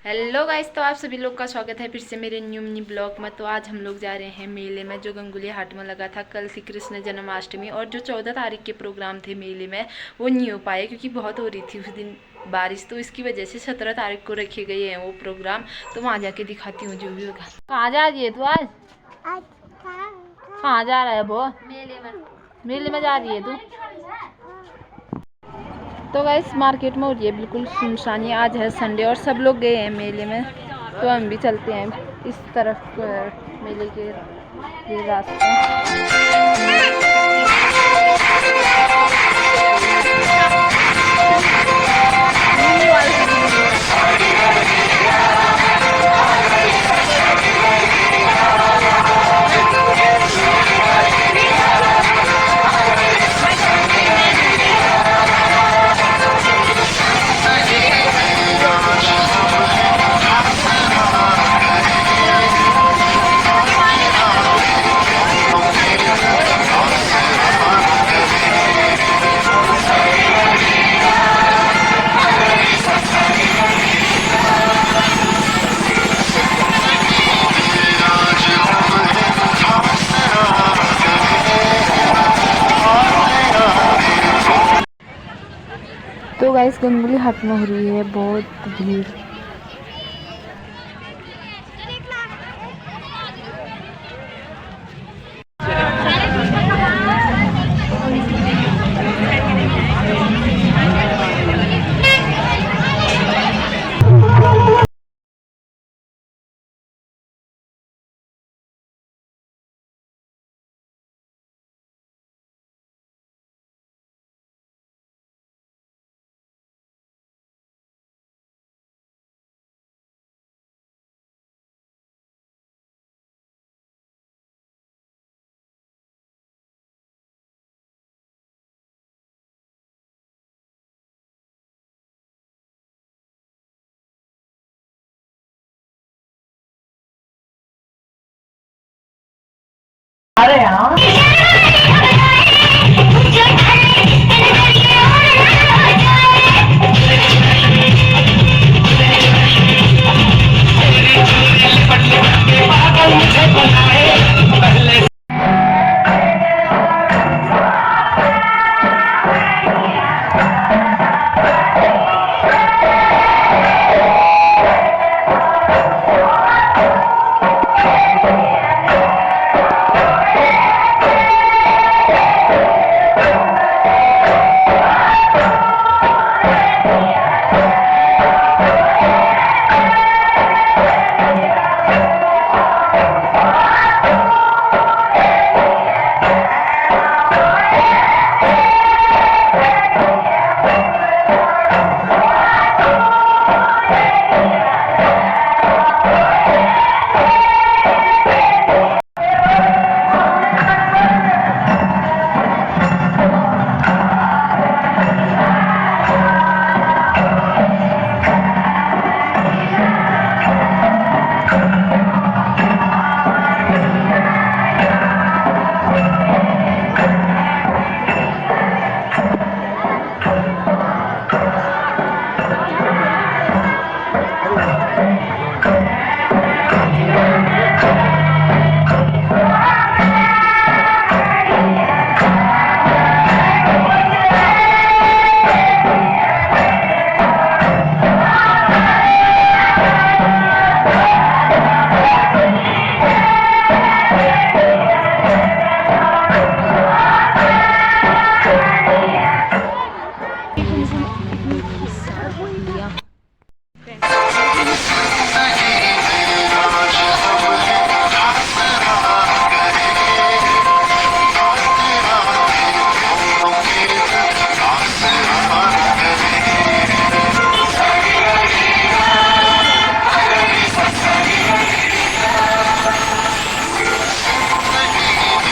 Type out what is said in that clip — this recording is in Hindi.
हेलो गाइस, तो आप सभी लोग का स्वागत है फिर से मेरे न्यू मिनी ब्लॉग में। तो आज हम लोग जा रहे हैं मेले में जो गंगुली हाट में लगा था। कल थी कृष्ण जन्माष्टमी और जो 14 तारीख के प्रोग्राम थे मेले में वो नहीं हो पाए क्योंकि बहुत हो रही थी उस दिन बारिश। तो इसकी वजह से 17 तारीख को रखे गए हैं वो प्रोग्राम। तो वहाँ जाके दिखाती हूँ जो भी होगा। कहाँ जा रही है तू आज? कहाँ जा रहा है वो? मेले में जा रही है तू? तो गाइस मार्केट में हो रही है बिल्कुल सुनसानी। आज है संडे और सब लोग गए हैं मेले में। तो हम भी चलते हैं इस तरफ मेले के ये रास्ता। तो गाइस गंगुली हाट में हो रही है बहुत भीड़। अरे हाँ